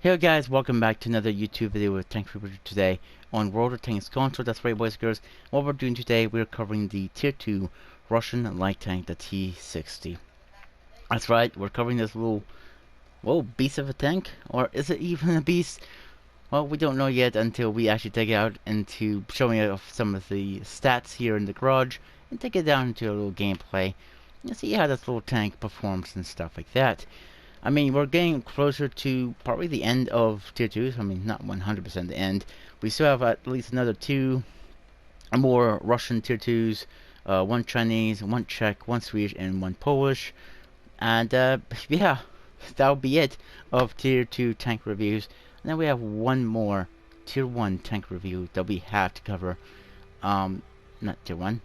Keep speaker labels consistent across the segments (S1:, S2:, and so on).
S1: Hey guys, welcome back to another YouTube video with Tank Review today on World of Tanks console. That's right, boys and girls. What we're doing today, we're covering the Tier 2 Russian light tank, the T-60. That's right, we're covering this little beast of a tank. Or is it even a beast? Well, we don't know yet until we actually take it out into showing off some of the stats here in the garage and take it down into a little gameplay and see how this little tank performs and stuff like that. I mean, we're getting closer to probably the end of Tier 2. I mean, not 100% the end. We still have at least another two more Russian Tier 2s. One Chinese, one Czech, one Swedish, and one Polish. And, yeah, that'll be it of Tier 2 tank reviews. And then we have one more Tier 1 tank review that we have to cover. Not Tier 1.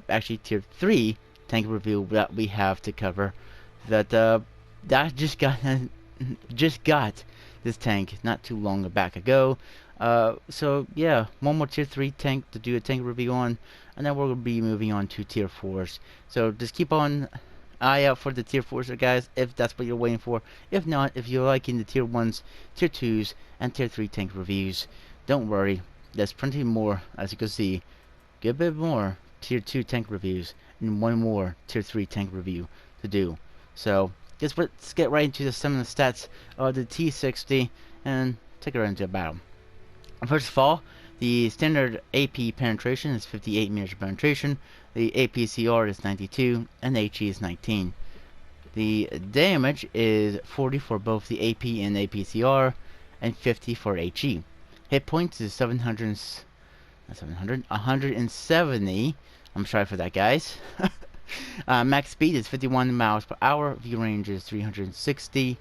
S1: Actually, Tier 3 tank review that we have to cover. That just got this tank not too long back ago. So yeah, one more Tier 3 tank to do a tank review on, and then we're gonna be moving on to Tier 4s. So just keep on eye out for the Tier 4s, guys, if that's what you're waiting for. If not, if you're liking the Tier 1s, Tier 2s, and Tier 3 tank reviews, don't worry. There's plenty more, as you can see. Get a bit more Tier 2 tank reviews and one more Tier 3 tank review to do. So let's get right into some of the stats of the T-60 and take it right into a battle. First of all, the standard AP penetration is 58 meters of penetration, the APCR is 92, and the HE is 19. The damage is 40 for both the AP and APCR, and 50 for HE. Hit points is 170. I'm sorry for that, guys. Max speed is 51 miles per hour. View range is 360.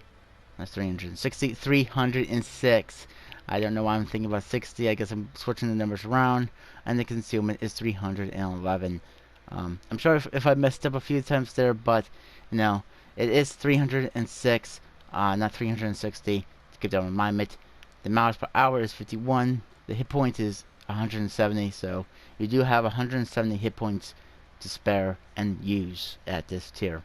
S1: That's 360. 306. I don't know why I'm thinking about 60. I guess I'm switching the numbers around. And the concealment is 311. I'm sorry if I messed up a few times there, but no, it is 306, not 360. To keep that in mind, the miles per hour is 51. The hit point is 170. So you do have 170 hit points to spare and use at this tier.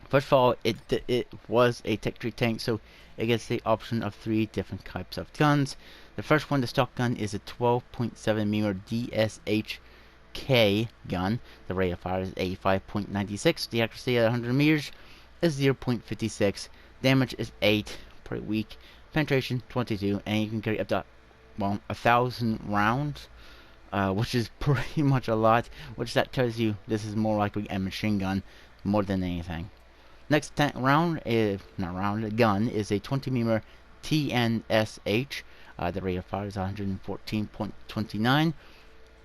S1: First of all, it was a Tech 3 tank, so it gets the option of 3 different types of guns. The first one, the stock gun, is a 12.7mm DSHK gun. The rate of fire is 85.96. The accuracy at 100 meters is 0.56. Damage is 8, pretty weak. Penetration 22, and you can carry up to 1,000 rounds. Which is pretty much a lot, which that tells you this is more likely a machine gun more than anything. Next gun is a 20mm TNSH. The rate of fire is 114.29,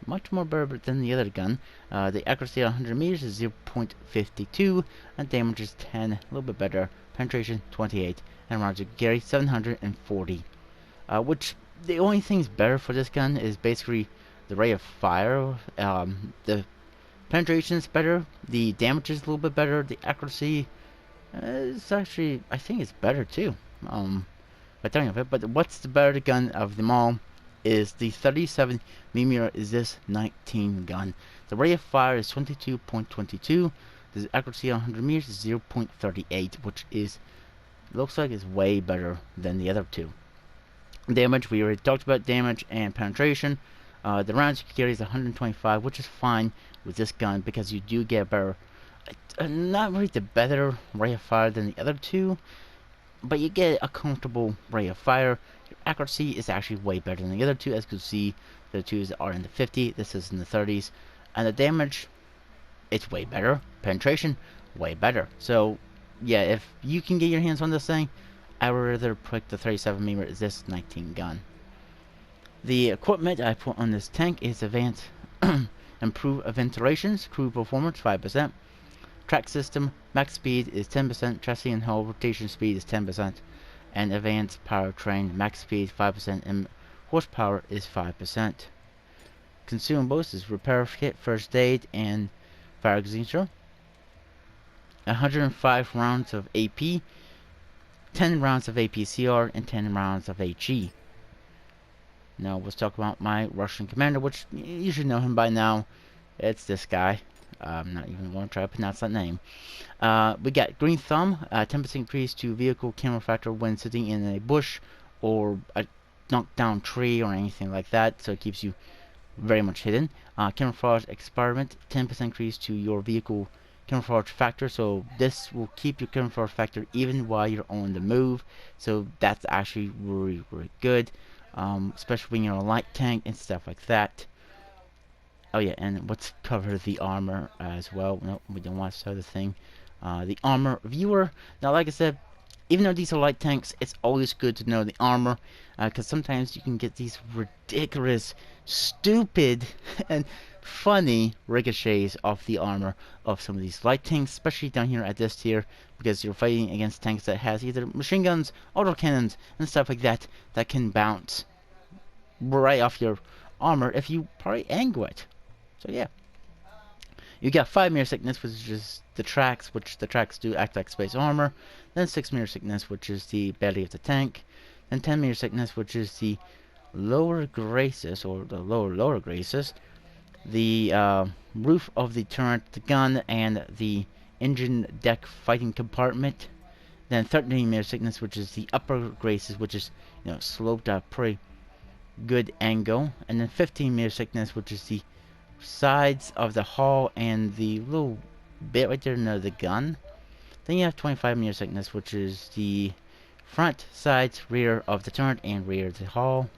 S1: much more better than the other gun. The accuracy at 100 meters is 0.52, and damage is 10, a little bit better. Penetration 28, and rounds you carry 740. Which the only thing's better for this gun is basically the rate of fire. The penetration is better, the damage is a little bit better, the accuracy is actually, I think it's better too. By telling of it, but what's the better gun of them all is the 37mm Zis 19 gun. The rate of fire is 22.22. The accuracy on 100 meters is 0.38, which looks like it's way better than the other two. Damage, we already talked about damage and penetration. The rounds you can carry is 125, which is fine with this gun because you do get better, not really the better rate of fire than the other two, but you get a comfortable rate of fire. Your accuracy is actually way better than the other two, as you can see. The twos are in the 50, this is in the 30s, and the damage, it's way better. Penetration, way better. So yeah, if you can get your hands on this thing, I would rather pick the 37mm Zis 19 gun. The equipment I put on this tank is advanced improved ventilation, crew performance 5%, track system, max speed is 10%, chassis and hull rotation speed is 10%, and advanced powertrain, max speed 5%, and horsepower is 5%. Consumables is repair kit, first aid, and fire extinguisher. 105 rounds of AP, 10 rounds of APCR, and 10 rounds of HE. Now let's talk about my Russian commander, which you should know him by now. It's this guy. I'm not even going to try to pronounce that name. We got Green Thumb, 10% increase to vehicle camera factor when sitting in a bush or a knocked down tree or anything like that, so it keeps you very much hidden. Camouflage Experiment, 10% increase to your vehicle camouflage factor, so this will keep your camouflage factor even while you're on the move, so that's actually really, really good, especially when you're on a light tank and stuff like that. Oh yeah, and let's cover the armor as well. No, we don't want to show the thing. The armor viewer. Now, like I said, even though these are light tanks, it's always good to know the armor, because sometimes you can get these ridiculous, stupid, and funny ricochets off the armor of some of these light tanks, especially down here at this tier, because you're fighting against tanks that has either machine guns, autocannons, and stuff like that that can bounce right off your armor if you probably angle it. So yeah. You got 5 mirror sickness, which is just the tracks, which the tracks do act like space armor. Then 6 mirror sickness, which is the belly of the tank. Then 10 mirror sickness, which is the lower graces, or the lower graces. The roof of the turret, the gun, and the engine deck fighting compartment. Then 13 mirror sickness, which is the upper graces, which is, you know, sloped at a pretty good angle. And then 15 mirror sickness, which is the sides of the hull and the little bit right there near the gun. Then you have 25 mirror sickness, which is the front, sides, rear of the turret and rear of the hull.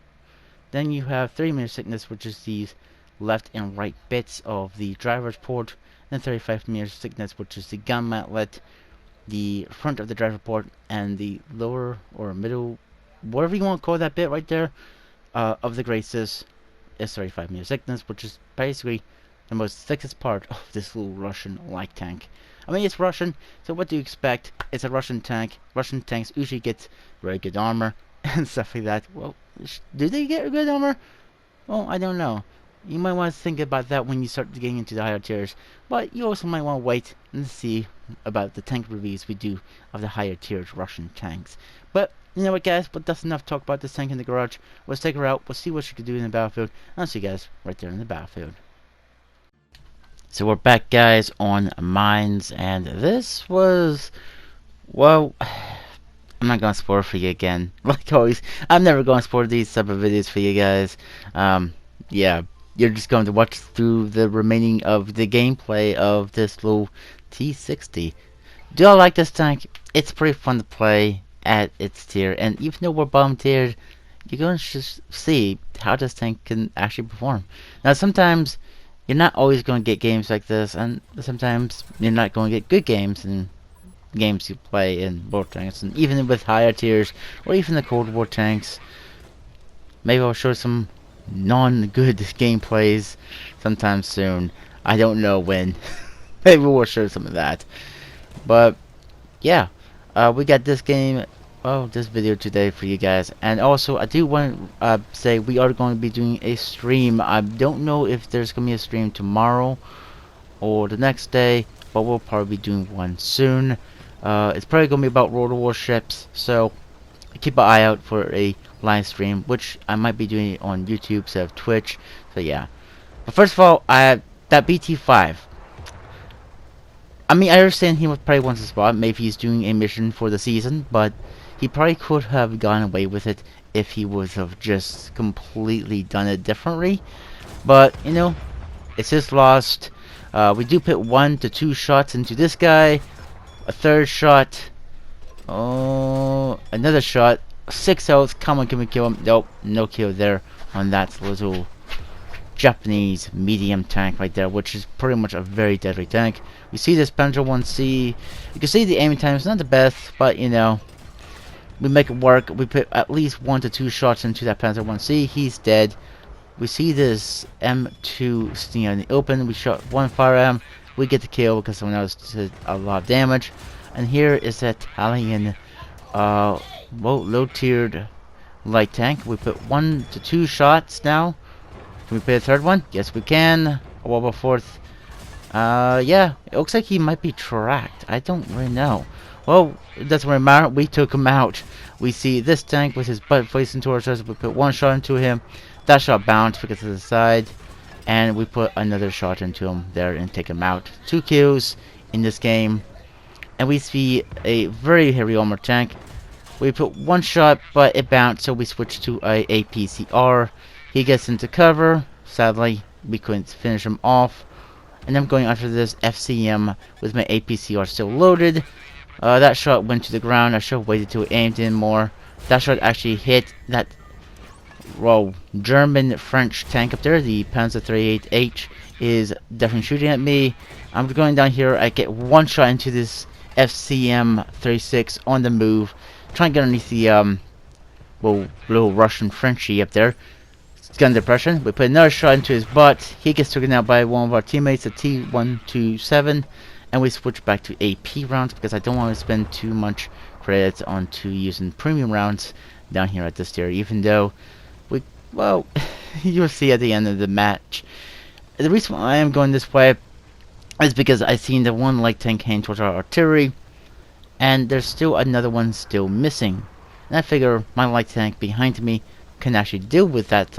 S1: Then you have 3 mirror sickness, which is the left and right bits of the driver's port. Then 35 mirror sickness, which is the gun mantlet, the front of the driver port, and the lower or middle, whatever you want to call that bit right there, of the graces. Is 35 mirror sickness, which is basically the most thickest part of this little Russian light tank. I mean, it's Russian, so what do you expect? It's a Russian tank. Russian tanks usually get very good armor and stuff like that. Well, do they get good armor? Well, I don't know. You might want to think about that when you start getting into the higher tiers, but you also might want to wait and see about the tank reviews we do of the higher tiered Russian tanks. But you know what, guys? But that's enough talk about this tank in the garage. Let's take her out. We'll see what she can do in the battlefield. I'll see you guys right there in the battlefield. So we're back, guys, on mines, and this was, well, I'm not gonna spoil for you again. Like always, I'm never gonna spoil these type of videos for you guys. Yeah, you're just going to watch through the remaining of the gameplay of this little T-60. Do I like this tank? It's pretty fun to play at its tier, and even though we're bottom tiered, you're going to just see how this tank can actually perform. Now, sometimes you're not always going to get games like this, and sometimes you're not going to get good games in games you play in World Tanks, and even with higher tiers, or even the Cold War tanks. Maybe I'll show some non-good gameplays sometime soon. I don't know when. Maybe we'll show some of that. But yeah, we got this game, well, this video today for you guys. And also, I do want to say we are going to be doing a stream. I don't know if there's going to be a stream tomorrow or the next day, but we'll probably be doing one soon. It's probably going to be about World War ships, so keep an eye out for a live stream, which I might be doing it on YouTube instead of Twitch. So yeah. But first of all, that BT5. I mean, I understand he probably wants a spot. Maybe he's doing a mission for the season, but he probably could have gone away with it if he would have just completely done it differently. But, you know, it's his lost. We do put 1 to 2 shots into this guy. A third shot. Oh, another shot. 6 health. Come on, can we kill him? Nope, no kill there on that little Japanese medium tank right there, which is pretty much a very deadly tank. You see this Panzer 1C. You can see the aiming time is not the best, but you know, we make it work. We put at least 1 to 2 shots into that Panzer 1C. He's dead. We see this M2 sitting in the open. We shot 1 firearm. We get the kill because someone else did a lot of damage. And here is that Italian, low-tiered light tank. We put 1 to 2 shots now. Can we put a third one? Yes, we can. What about fourth? Yeah, it looks like he might be tracked. I don't really know. Well, it doesn't really matter. We took him out. We see this tank with his butt facing towards us. We put 1 shot into him. That shot bounced because of the side. and we put another shot into him there and take him out. 2 kills in this game, and we see a very heavy armor tank. We put 1 shot, but it bounced, so we switched to a APCR. He gets into cover. Sadly, we couldn't finish him off. And I'm going after this FCM with my APCR still loaded. That shot went to the ground. I should have waited till it aimed in more. That shot actually hit that German-French tank up there. The Panzer 38H is definitely shooting at me. I'm going down here. I get 1 shot into this FCM 36 on the move. Trying to get underneath the little Russian Frenchie up there. Gun depression. We put another shot into his butt. He gets taken out by one of our teammates, a T-127, and we switch back to AP rounds because I don't want to spend too much credits onto using premium rounds down here at this tier, even though you'll see at the end of the match. The reason why I am going this way is because I seen the one light tank heading towards our artillery, and there's still another one still missing. And I figure my light tank behind me can actually deal with that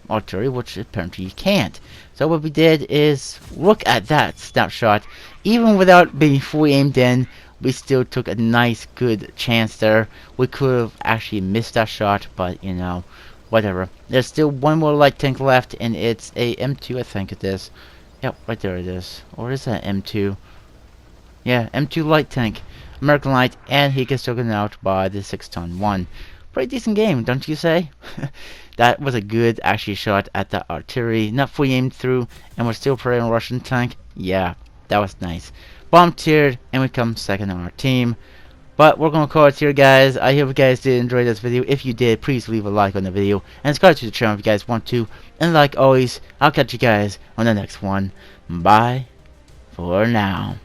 S1: artillery, which apparently you can't. So what we did is look at that snapshot. Even without being fully aimed in, we still took a nice good chance there. We could have actually missed that shot, but you know, whatever. There's still 1 more light tank left, and it's a M2, I think it is. Yep, right there it is. Or is that M2? Yeah, M2 light tank, American light, and he gets taken out by the 6-ton one. Pretty decent game, don't you say? That was a good actually shot at the artillery. Not fully aimed through, and we're still praying on Russian tank. Yeah, that was nice. Bomb tiered, and we come second on our team. But we're going to call it here, guys. I hope you guys did enjoy this video. If you did, please leave a like on the video. And subscribe to the channel if you guys want to. And like always, I'll catch you guys on the next one. Bye for now.